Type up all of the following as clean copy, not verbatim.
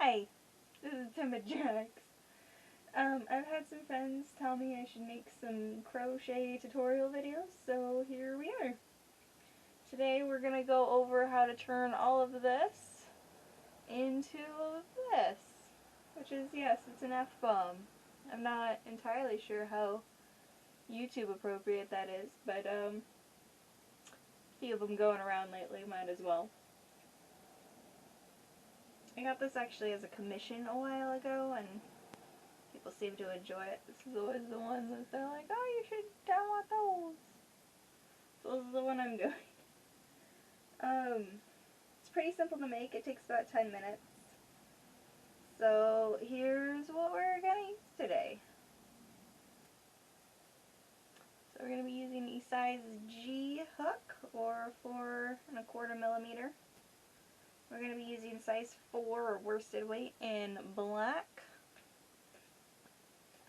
Hi, this is Tumblr. I've had some friends tell me I should make some crochet tutorial videos, so here we are. Today we're going to go over how to turn all of this into this, which is, yes, it's an F-bomb. I'm not entirely sure how YouTube appropriate that is, but a few of them going around lately, might as well. I got this actually as a commission a while ago, and people seem to enjoy it. This is always the one that they're like, oh, you should download those. So this is the one I'm doing. It's pretty simple to make. It takes about 10 minutes. So here's what we're going to use today. So we're going to be using a size G hook, or 4¼ millimeter. We're going to be using size 4 or worsted weight in black,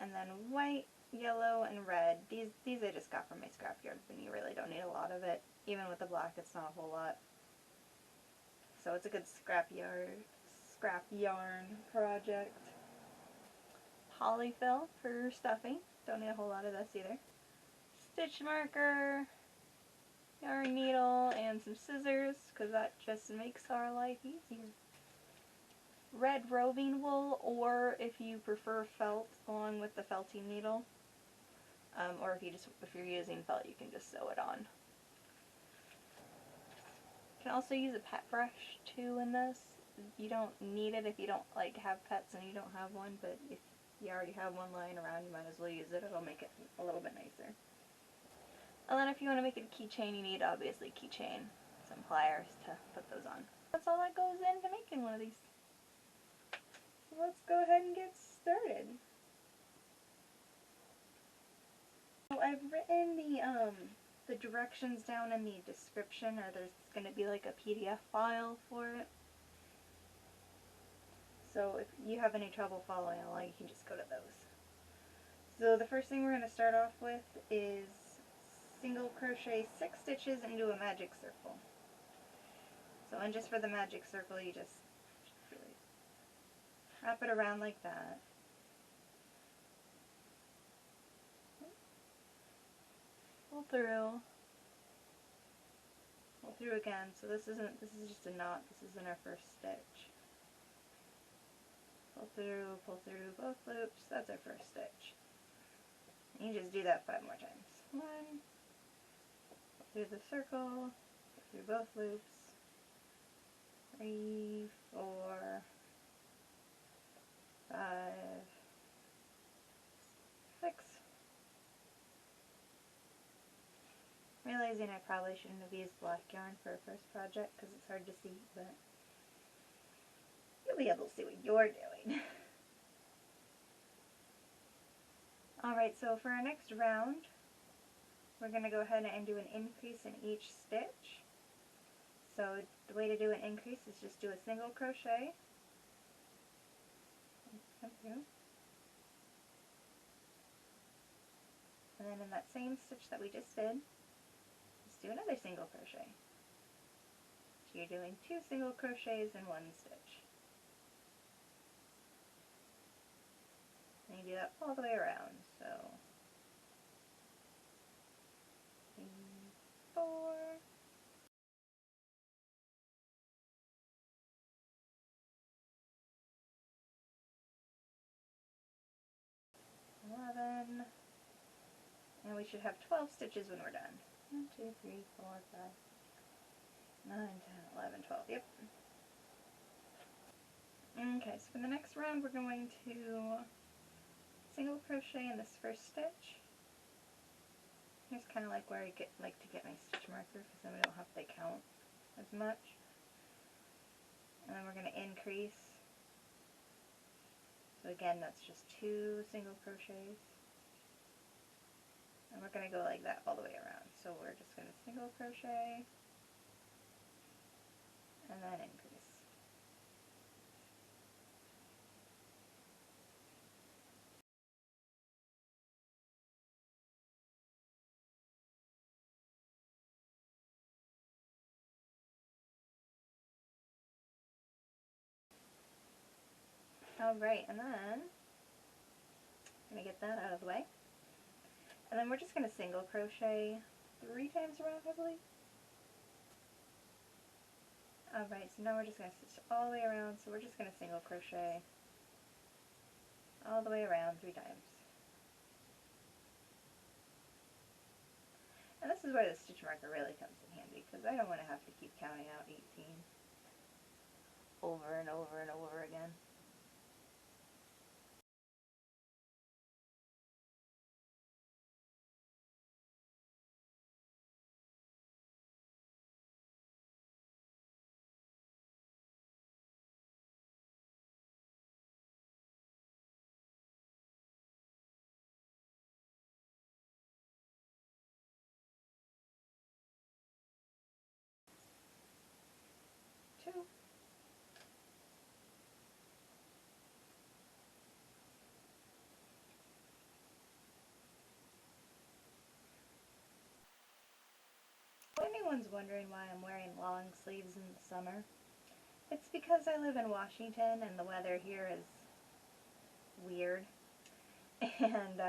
and then white, yellow, and red. These I just got from my scrapyard bin. You really don't need a lot of it. Even with the black, it's not a whole lot. So it's a good scrap yarn project. Polyfill for stuffing. Don't need a whole lot of this either. Stitch marker, yarn needle, and some scissors, because that just makes our life easier. Red roving wool, or if you prefer felt, along with the felting needle. Or if you're using felt, you can just sew it on. You can also use a pet brush too in this. You don't need it if you don't have pets and you don't have one, but if you already have one lying around, you might as well use it. It'll make it a little bit nicer. And then if you want to make it a keychain, you need obviously keychain, some pliers to put those on. That's all that goes into making one of these. So let's go ahead and get started. So I've written the directions down in the description, or there's going to be like a PDF file for it. So if you have any trouble following along, you can just go to those. So the first thing we're going to start off with is single crochet 6 stitches into a magic circle. So, and just for the magic circle, you just really wrap it around like that. Pull through again. So this is just a knot. This isn't our first stitch. Pull through both loops. That's our first stitch. And you just do that 5 more times. 1, pull through the circle, pull through both loops. 3, 4, 5, 6. Realizing I probably shouldn't have used black yarn for a first project because it's hard to see, but you'll be able to see what you're doing. Alright, so for our next round, we're going to go ahead and do an increase in each stitch. So the way to do an increase is just do a single crochet. Come through. And then in that same stitch that we just did, just do another single crochet. So you're doing 2 single crochets in 1 stitch. And you do that all the way around. So 3, 4, 11, and we should have 12 stitches when we're done. 1, 2, 3, 4, 5, 9, 10, 11, 12, yep. Okay, so for the next round we're going to single crochet in this first stitch. Here's kind of like where I like to get my stitch marker, because then we don't have to count as much. And then we're going to increase. So again, that's just 2 single crochets. And we're going to go like that all the way around. So we're just going to single crochet and then increase. Alright, and then I'm going to get that out of the way. And then we're just going to single crochet 3 times around, I believe. Alright, so now we're just going to stitch all the way around, so we're just going to single crochet all the way around 3 times. And this is where the stitch marker really comes in handy, because I don't want to have to keep counting out 18 over and over and over again. Two. If anyone's wondering why I'm wearing long sleeves in the summer, it's because I live in Washington and the weather here is weird. And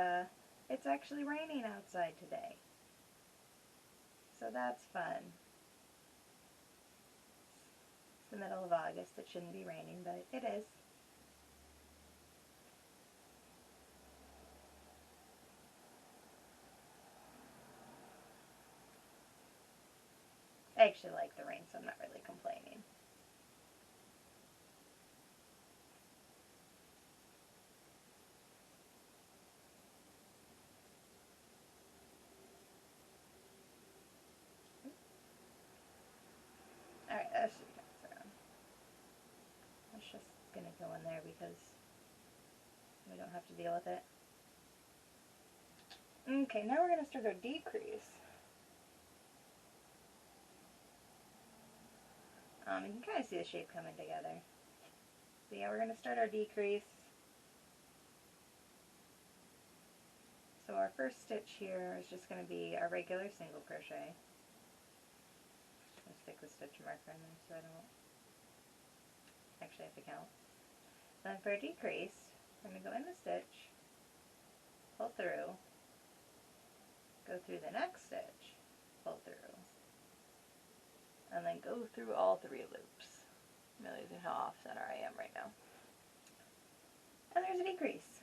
it's actually raining outside today. So that's fun. It's the middle of August. It shouldn't be raining, but it is. I actually like the rain, so I'm not really complaining. Alright, that's 3 times around. That's just going to go in there because we don't have to deal with it. Okay, now we're going to start our decrease. You can kind of see the shape coming together. So yeah, we're going to start our decrease. So our first stitch here is just going to be our regular single crochet. I'll stick the stitch marker in there so I don't actually have to count. Then for a decrease, we're going to go in the stitch, pull through, go through the next stitch, pull through, and then go through all 3 loops. I'm realizing how off center I am right now. And there's a decrease.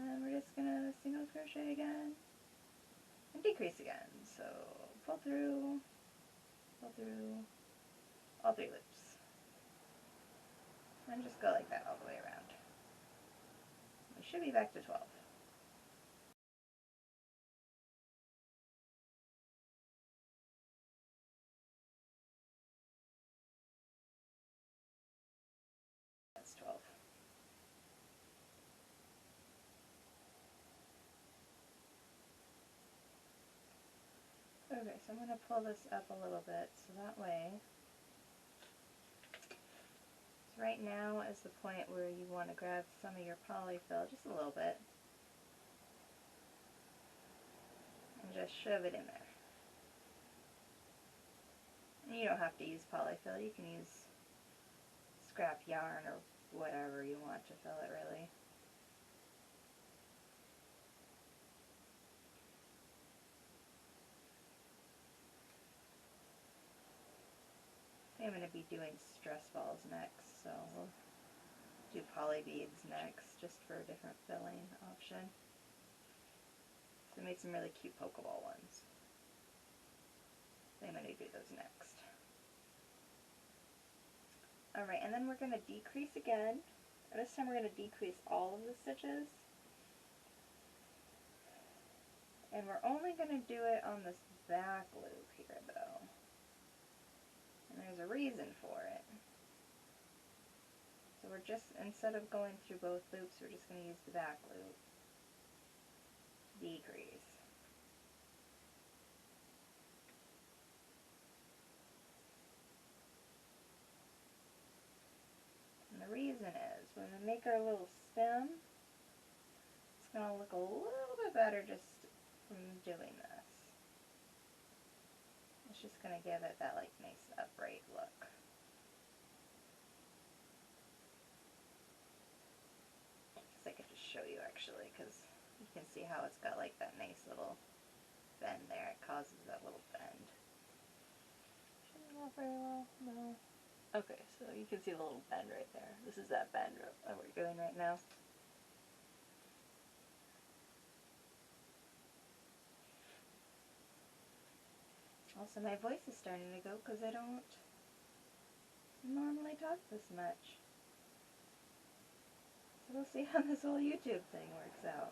And we're just going to single crochet again and decrease again. So pull through all 3 loops. And just go like that all the way around. We should be back to 12. That's 12. Okay, so I'm going to pull this up a little bit so that way, so right now is the point where you want to grab some of your polyfill just a little bit and just shove it in there. And you don't have to use polyfill, you can use scrap yarn or whatever you want to fill it really. I'm going to be doing stress balls next, so we'll do poly beads next, just for a different filling option. So I made some really cute Pokeball ones. So I'm going to do those next. Alright, and then we're going to decrease again. And this time we're going to decrease all of the stitches. And we're only going to do it on this back loop here though. And there's a reason for it. So we're just, instead of going through both loops, we're just going to use the back loop. Decrease. And the reason is, when we make our little stem, it's going to look a little bit better just from doing this. It's just going to give it that like nice upright look. show you actually, because you can see how it's got like that nice little bend there. It causes that little bend. Not very well, no. Okay, so you can see the little bend right there. This is that bend that we're doing right now. Also, my voice is starting to go because I don't normally talk this much. So we'll see how this whole YouTube thing works out.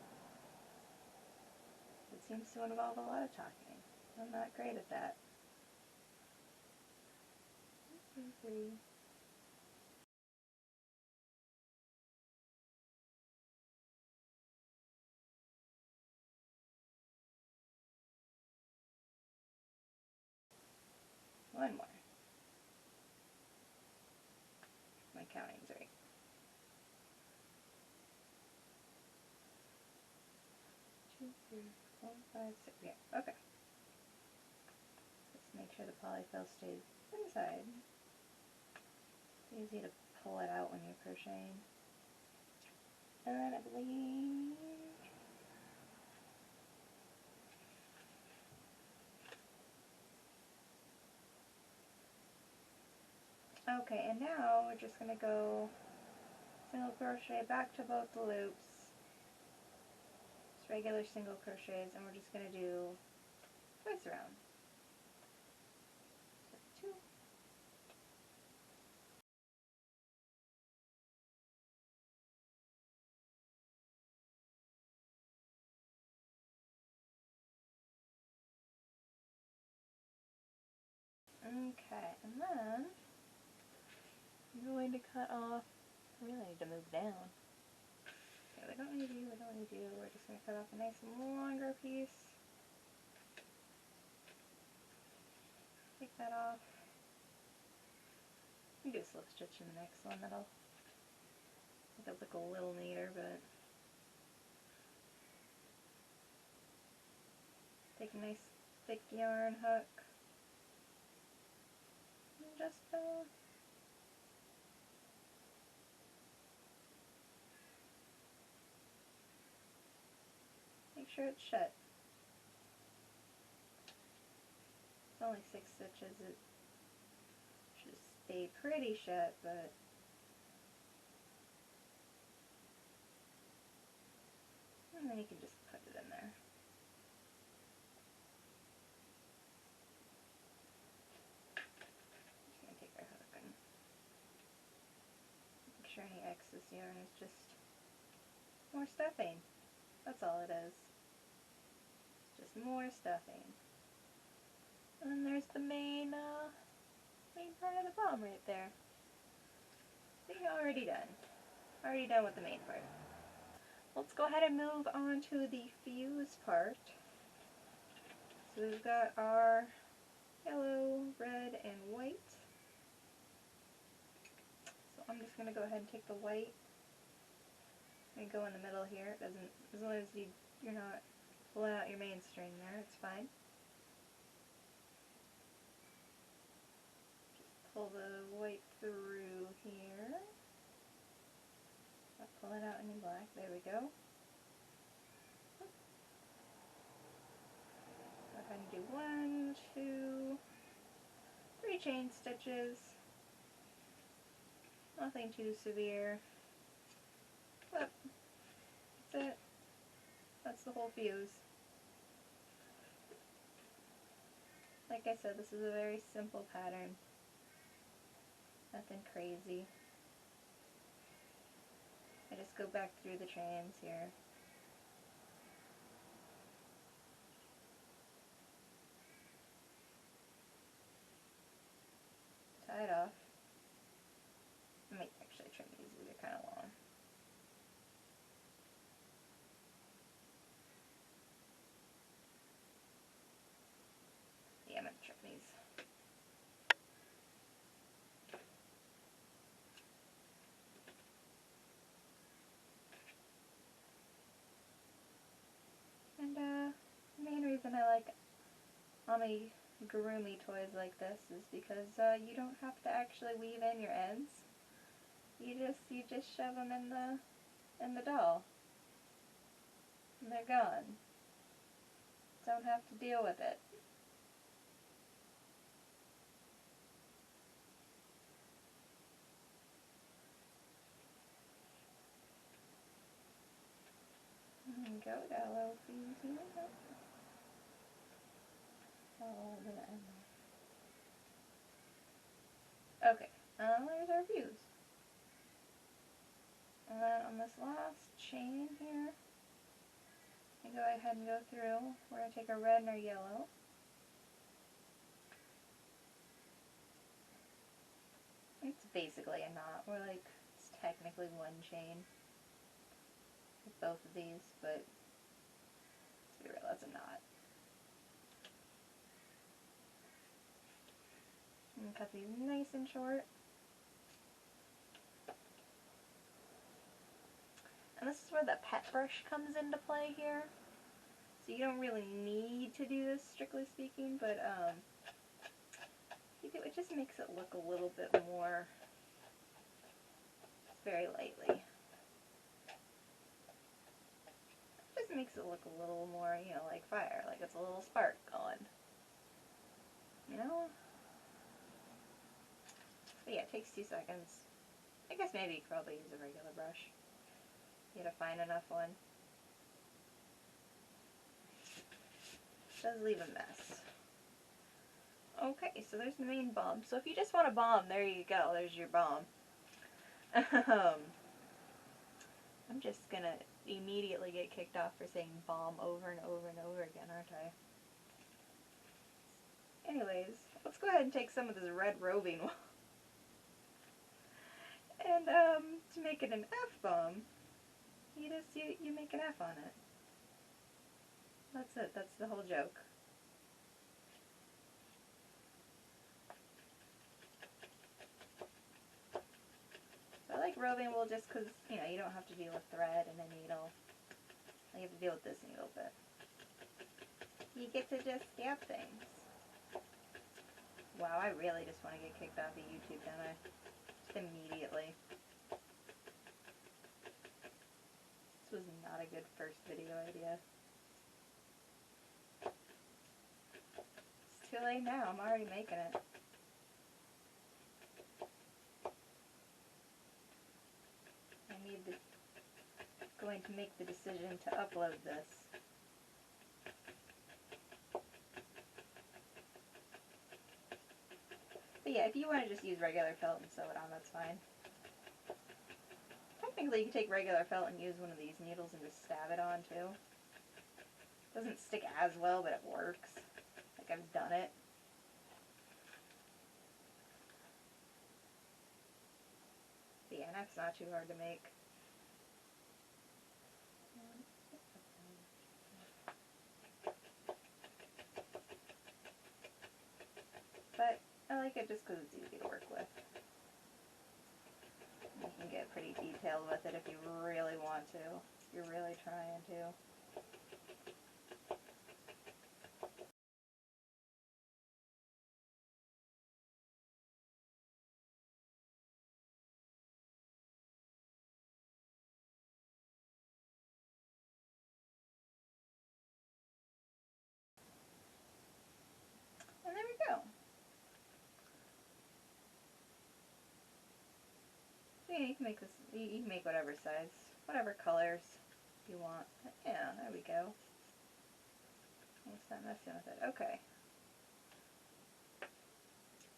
It seems to involve a lot of talking. I'm not great at that. 1, 2, 3. One more. My counting's right. 2, 3, 4, 5, 6. Yeah, okay. Just make sure the polyfill stays inside. It's easy to pull it out when you're crocheting. And then I believe... Okay, and now we're just going to go single crochet back to both the loops. Just regular single crochets, and we're just going to do twice around. So 2. Okay, and then I'm going to cut off, I really need to move down. Okay, we don't need you, we're just going to cut off a nice longer piece. Take that off. You can do a slip stitch in the next one, that'll make it look a little neater, but take a nice thick yarn hook. And just make sure it's shut. It's only 6 stitches, it should stay pretty shut, but and then you can just put it in there. Just going to take our hook and make sure any excess yarn is just more stuffing. That's all it is. Just more stuffing. And there's the main part of the bomb right there. See, already done. Already done with the main part. Let's go ahead and move on to the fuse part. So we've got our yellow, red, and white. So I'm just going to go ahead and take the white and go in the middle here. It doesn't, as long as you're not pulling out your main string there, it's fine. Just pull the white through here. Not pull it out any black. There we go. Go ahead and do 1, 2, 3 chain stitches. Nothing too severe. But that's it. That's the whole fuse. Like I said, this is a very simple pattern. Nothing crazy. I just go back through the chains here. Tie it off. I might actually trim these are kind of long. Yeah, I'm going to trim these. And the main reason I like amigurumi toys like this is because you don't have to actually weave in your ends. You just shove them in the doll. And they're gone. Don't have to deal with it. Go yellow, please. Oh, the end. Okay, there's our views. And then on this last chain here, I go ahead and go through. We're going to take our red and our yellow. It's basically a knot. We're like, it's technically one chain with both of these, but let's be real, that's a knot. And cut these nice and short. And this is where the pet brush comes into play here. So you don't really need to do this, strictly speaking, but if you do, it just makes it look a little bit more, very lightly. It just makes it look a little more, you know, like fire, like it's a little spark going. You know? But yeah, it takes 2 seconds. I guess maybe you could probably use a regular brush. You gotta find enough one. It does leave a mess. Okay, so there's the main bomb. So if you just want a bomb, there you go. There's your bomb. I'm just gonna immediately get kicked off for saying bomb over and over and over again, aren't I? Anyways, let's go ahead and take some of this red roving and to make it an F-bomb, you make an F on it. That's it. That's the whole joke. I like roving wool just because, you know, you don't have to deal with thread and a needle. You have to deal with this needle bit. You get to just stab things. Wow, I really just want to get kicked off of YouTube, don't I? Just immediately. This was not a good first video idea. It's too late now, I'm already making it. Going to make the decision to upload this. But yeah, if you want to just use regular felt and sew it on, that's fine. Technically, you can take regular felt and use one of these needles and just stab it on too. Doesn't stick as well, but it works. Like, I've done it. But yeah, that's not too hard to make. But I like it just because it's easy to work with. You can get pretty detailed with it if you really want to. If you're really trying to. And there we go. So yeah, you can make this, you can make whatever size, whatever colors you want. Yeah, there we go. I'll stop messing with it. Okay.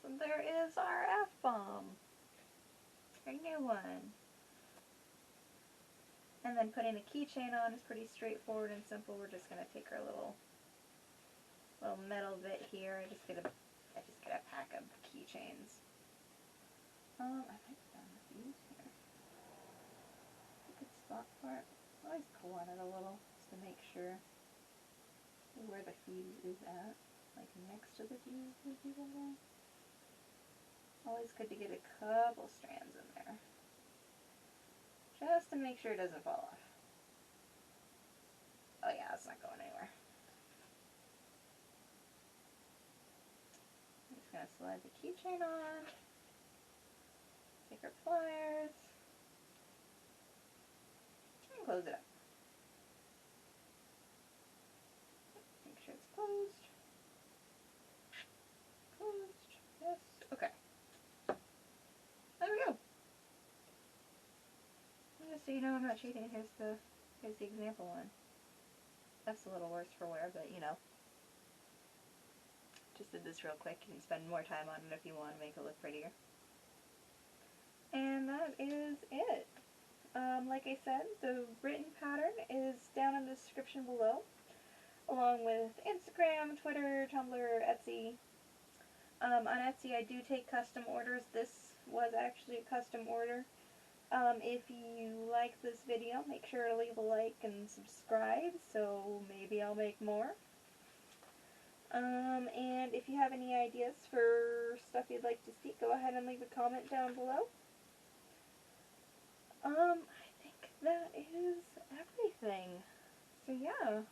So there is our F-bomb. Our new one. And then putting a keychain on is pretty straightforward and simple. We're just gonna take our little metal bit here. I just get a pack of keychains. I might have done the fuse here. A good spot for it. I always pull on it a little just to make sure where the fuse is at. Like next to the fuse would be better. Always good to get a couple strands in there. Just to make sure it doesn't fall off. Oh yeah, it's not going anywhere. I'm just going to slide the keychain on. Take our pliers. And close it up. Okay. There we go. Just so you know, I'm not cheating. Here's the example one. That's a little worse for wear, but you know. Just did this real quick. You can spend more time on it if you want to make it look prettier. And that is it. Like I said, the written pattern is down in the description below, along with Instagram, Twitter, Tumblr, Etsy. On Etsy, I do take custom orders. This was actually a custom order. If you like this video, make sure to leave a like and subscribe, so maybe I'll make more. And if you have any ideas for stuff you'd like to see, go ahead and leave a comment down below. I think that is everything. So yeah.